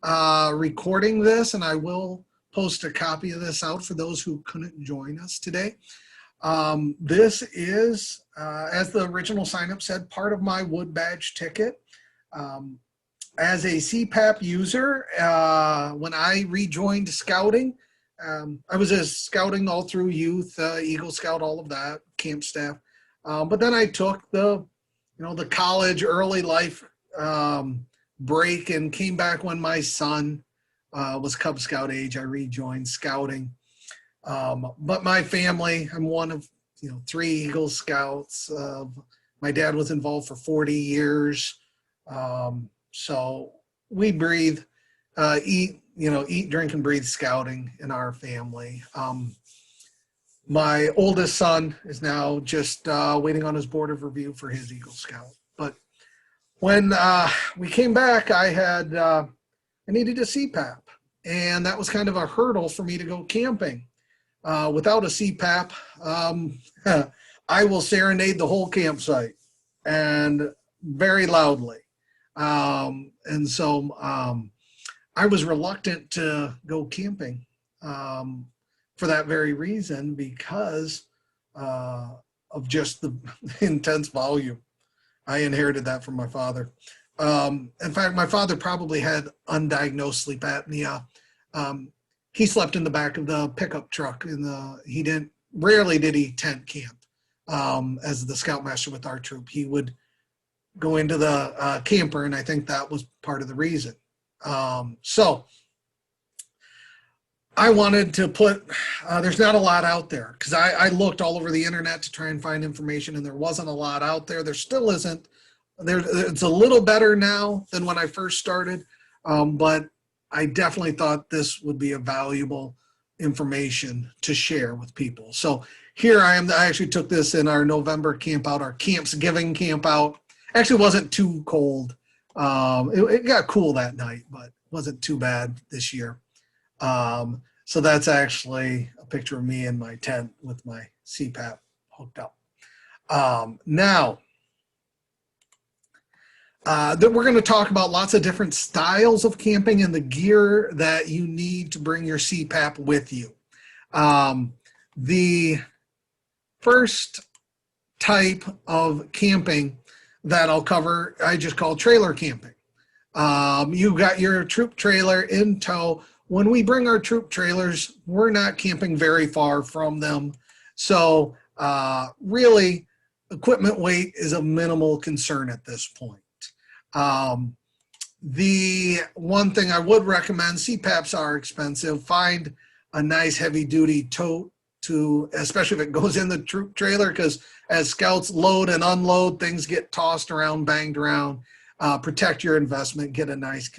recording this, and I will post a copy of this out for those who couldn't join us today. This is, as the original sign-up said, part of my Wood Badge ticket. As a CPAP user, when I rejoined scouting, I was a scouting all through youth, Eagle Scout, all of that, camp staff. But then I took the college early life break and came back when my son was Cub Scout age. I rejoined scouting. But my family, I'm one of 3 Eagle Scouts. My dad was involved for 40 years. So we breathe, eat, drink and breathe scouting in our family. My oldest son is now just waiting on his board of review for his Eagle Scout. But when we came back, I needed a CPAP, and that was kind of a hurdle for me to go camping. Without a CPAP, I will serenade the whole campsite, and very loudly. And so I was reluctant to go camping for that very reason, because of just the intense volume. I inherited that from my father. In fact, my father probably had undiagnosed sleep apnea. He slept in the back of the pickup truck. Rarely did he tent camp. As the scoutmaster with our troop, he would go into the camper, and I think that was part of the reason. So I wanted to put, there's not a lot out there, because I looked all over the internet to try and find information, and there wasn't a lot out there. There still isn't. It's a little better now than when I first started, but I definitely thought this would be a valuable information to share with people. So here I am. I actually took this in our November camp out, our Campsgiving camp out. Actually, it wasn't too cold. It got cool that night, but it wasn't too bad this year. So that's actually a picture of me in my tent with my CPAP hooked up. Now, we're going to talk about lots of different styles of camping and the gear that you need to bring your CPAP with you. The first type of camping that I'll cover, I just call trailer camping. You've got your troop trailer in tow. When we bring our troop trailers, we're not camping very far from them. So really, equipment weight is a minimal concern at this point. The one thing I would recommend, CPAPs are expensive. Find a nice heavy duty tote, especially if it goes in the troop trailer, because as scouts load and unload, things get tossed around, banged around. Protect your investment. Get a nice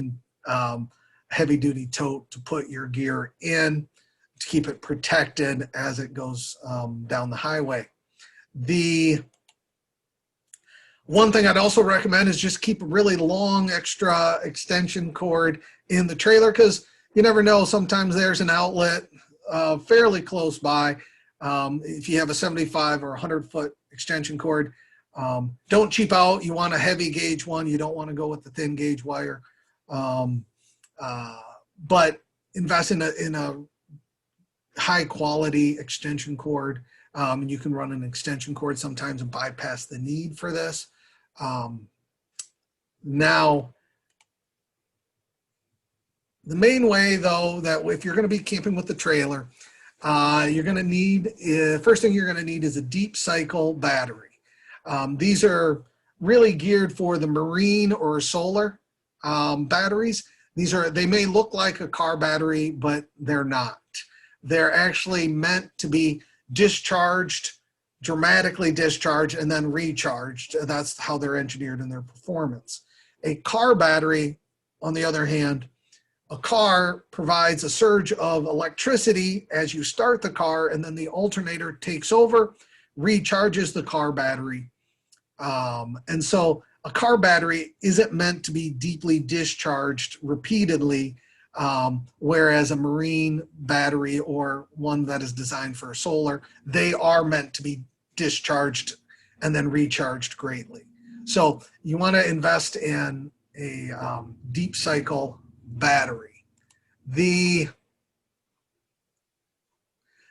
heavy duty tote to put your gear in to keep it protected as it goes down the highway. The one thing I'd also recommend is just keep a really long extra extension cord in the trailer, because you never know, sometimes there's an outlet fairly close by. If you have a 75 or 100-foot extension cord, don't cheap out. You want a heavy gauge one. You don't want to go with the thin gauge wire. But invest in a high quality extension cord. And you can run an extension cord sometimes and bypass the need for this. Now, the main way though, that if you're going to be camping with the trailer, you're going to need, first thing you're going to need is a deep cycle battery. These are really geared for the marine or solar batteries. They may look like a car battery, but they're not. They're actually meant to be discharged, dramatically discharged, and then recharged. That's how they're engineered in their performance. A car battery, on the other hand, a car provides a surge of electricity as you start the car, and then the alternator takes over, recharges the car battery. And so a car battery isn't meant to be deeply discharged repeatedly, whereas a marine battery or one that is designed for solar, they are meant to be discharged and then recharged greatly. So you want to invest in a deep cycle battery.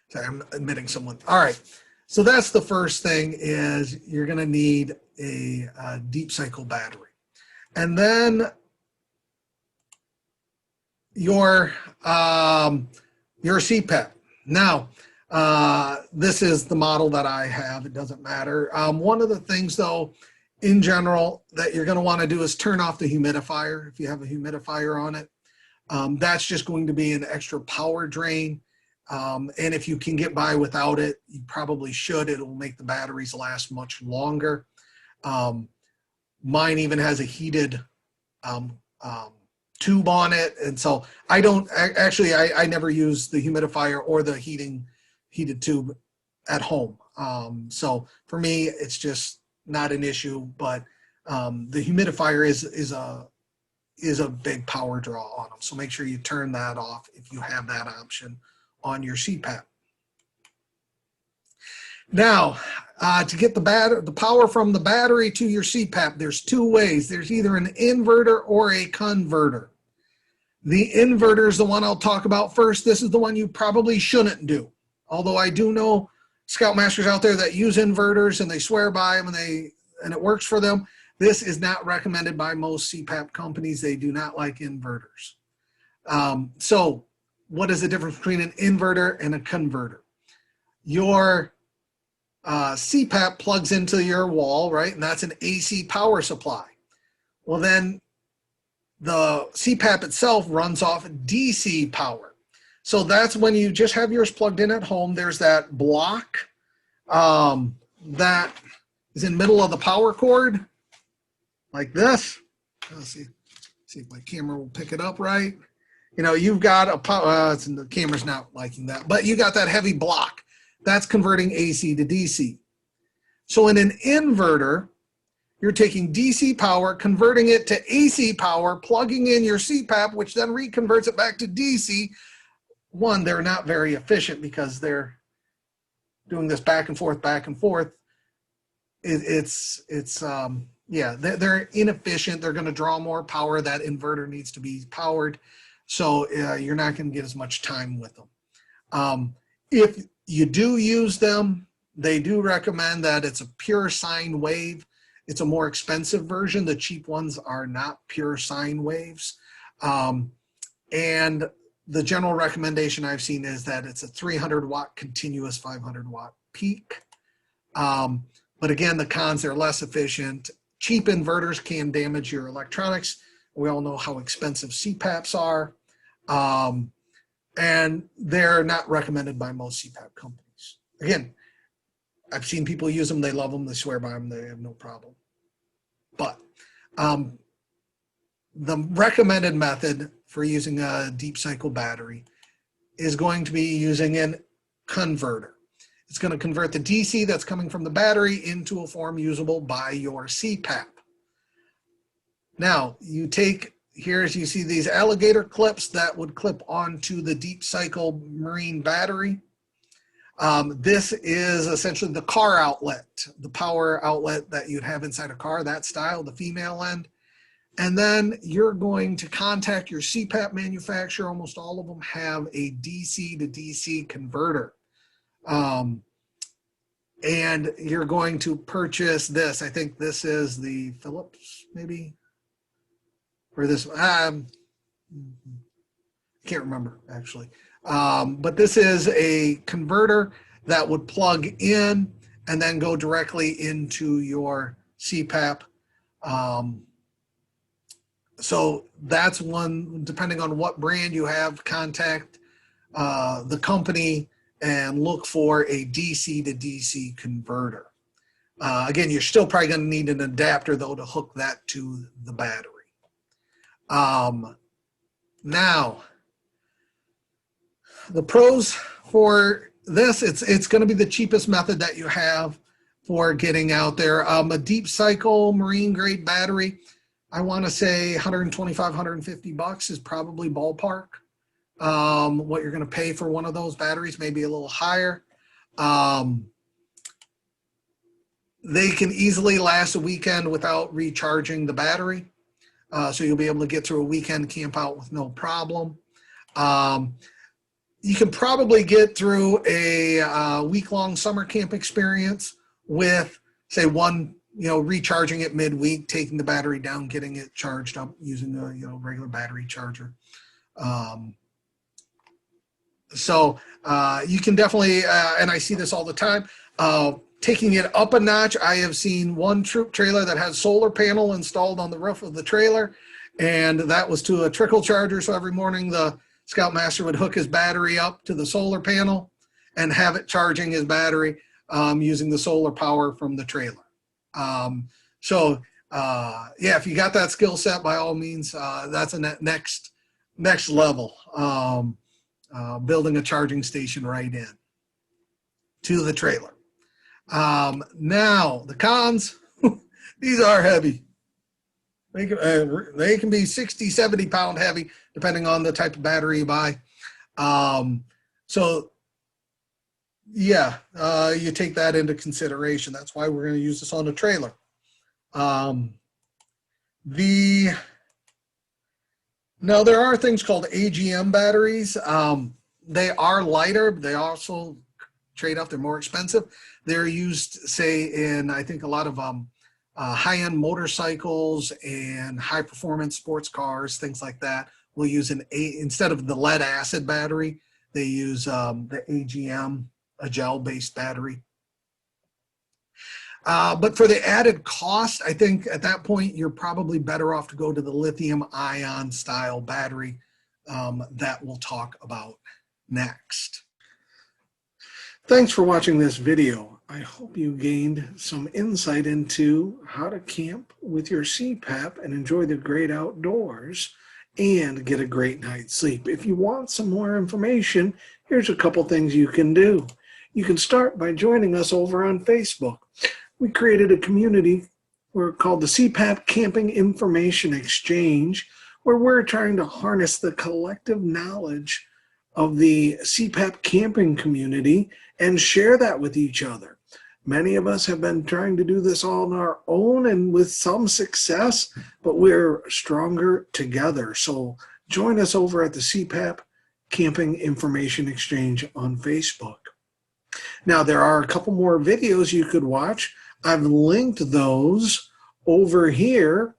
Sorry, I'm admitting someone. All right. So that's the first thing, is you're going to need a deep cycle battery. And then your CPAP. Now, this is the model that I have. It doesn't matter. One of the things, though, in general, that you're going to want to do is turn off the humidifier if you have a humidifier on it. That's just going to be an extra power drain. And if you can get by without it, you probably should. It will make the batteries last much longer. Mine even has a heated tube on it. And so I don't actually, I never use the humidifier or the heated tube at home. So for me, it's just not an issue, but the humidifier is a big power draw on them. So make sure you turn that off if you have that option on your CPAP. Now, to get the power from the battery to your CPAP, there's two ways. There's either an inverter or a converter. The inverter is the one I'll talk about first. This is the one you probably shouldn't do. Although I do know Scoutmasters out there that use inverters and they swear by them and it works for them. This is not recommended by most CPAP companies. They do not like inverters. So what is the difference between an inverter and a converter? Your CPAP plugs into your wall, right? And that's an AC power supply. Well, then the CPAP itself runs off DC power. So that's when you just have yours plugged in at home. There's that block that is in the middle of the power cord, like this. Let's see if my camera will pick it up right. You know, you've got a power, the camera's not liking that, but you got that heavy block. That's converting AC to DC. So in an inverter, you're taking DC power, converting it to AC power, plugging in your CPAP, which then reconverts it back to DC. One, they're not very efficient because they're doing this back and forth, back and forth. Yeah, they're inefficient. They're going to draw more power. That inverter needs to be powered. So you're not going to get as much time with them. If you do use them, they do recommend that it's a pure sine wave. It's a more expensive version. The cheap ones are not pure sine waves. And the general recommendation I've seen is that it's a 300 watt continuous 500 watt peak. But again, the cons, they're less efficient. Cheap inverters can damage your electronics. We all know how expensive CPAPs are. And they're not recommended by most CPAP companies. Again, I've seen people use them. They love them. They swear by them. They have no problem. But the recommended method for using a deep cycle battery is going to be using a converter. It's going to convert the DC that's coming from the battery into a form usable by your CPAP. Now, you take, here as you see these alligator clips that would clip onto the deep cycle marine battery. This is essentially the car outlet, the power outlet that you'd have inside a car, that style, the female end. And then you're going to contact your CPAP manufacturer. Almost all of them have a DC to DC converter. And you're going to purchase this. I think this is the Philips, maybe, or this, I can't remember actually. But this is a converter that would plug in and then go directly into your CPAP. So that's one, depending on what brand you have, contact the company and look for a DC to DC converter. Again, you're still probably going to need an adapter though to hook that to the battery. Now, the pros for this, it's going to be the cheapest method that you have for getting out there. A deep cycle marine grade battery, I want to say 125, 150 bucks is probably ballpark. What you're going to pay for one of those batteries, maybe a little higher. They can easily last a weekend without recharging the battery. so you'll be able to get through a weekend camp out with no problem. You can probably get through a week-long summer camp experience with, say, one, recharging it midweek, taking the battery down, getting it charged up using a regular battery charger. So you can definitely, and I see this all the time, taking it up a notch. I have seen one troop trailer that has solar panel installed on the roof of the trailer, and that was to a trickle charger. So every morning the Scoutmaster would hook his battery up to the solar panel and have it charging his battery using the solar power from the trailer. Yeah, if you got that skill set, by all means, that's a next level. Building a charging station right in to the trailer. Now the cons, these are heavy. They can be 60, 70 pound heavy, depending on the type of battery you buy. So yeah, you take that into consideration. That's why we're going to use this on a trailer. Now there are things called AGM batteries. They are lighter, but they also trade off. They're more expensive. They're used, say, in I think a lot of high-end motorcycles and high-performance sports cars, things like that. We'll use instead of the lead acid battery, they use the AGM, a gel-based battery. But for the added cost, I think at that point, you're probably better off to go to the lithium ion style battery that we'll talk about next. Thanks for watching this video. I hope you gained some insight into how to camp with your CPAP and enjoy the great outdoors and get a great night's sleep. If you want some more information, here's a couple things you can do. You can start by joining us over on Facebook. We created a community called the CPAP Camping Information Exchange, where we're trying to harness the collective knowledge of the CPAP camping community and share that with each other. Many of us have been trying to do this all on our own and with some success, but we're stronger together. So join us over at the CPAP Camping Information Exchange on Facebook. Now, there are a couple more videos you could watch. I've linked those over here.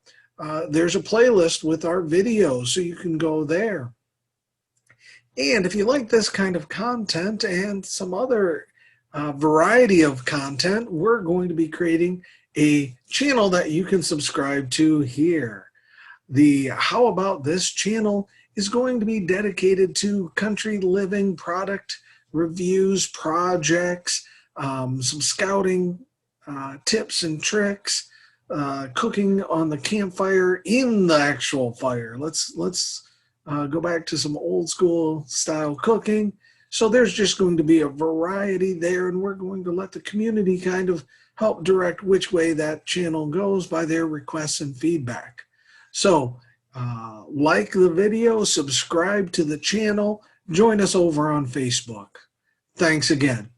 There's a playlist with our videos, so you can go there. And if you like this kind of content and some other variety of content, we're going to be creating a channel that you can subscribe to here. The How About This channel is going to be dedicated to country living product reviews, projects, some scouting tips and tricks, cooking on the campfire in the actual fire. Let's go back to some old school style cooking. So there's just going to be a variety there, and we're going to let the community kind of help direct which way that channel goes by their requests and feedback. So like the video, subscribe to the channel, join us over on Facebook. Thanks again.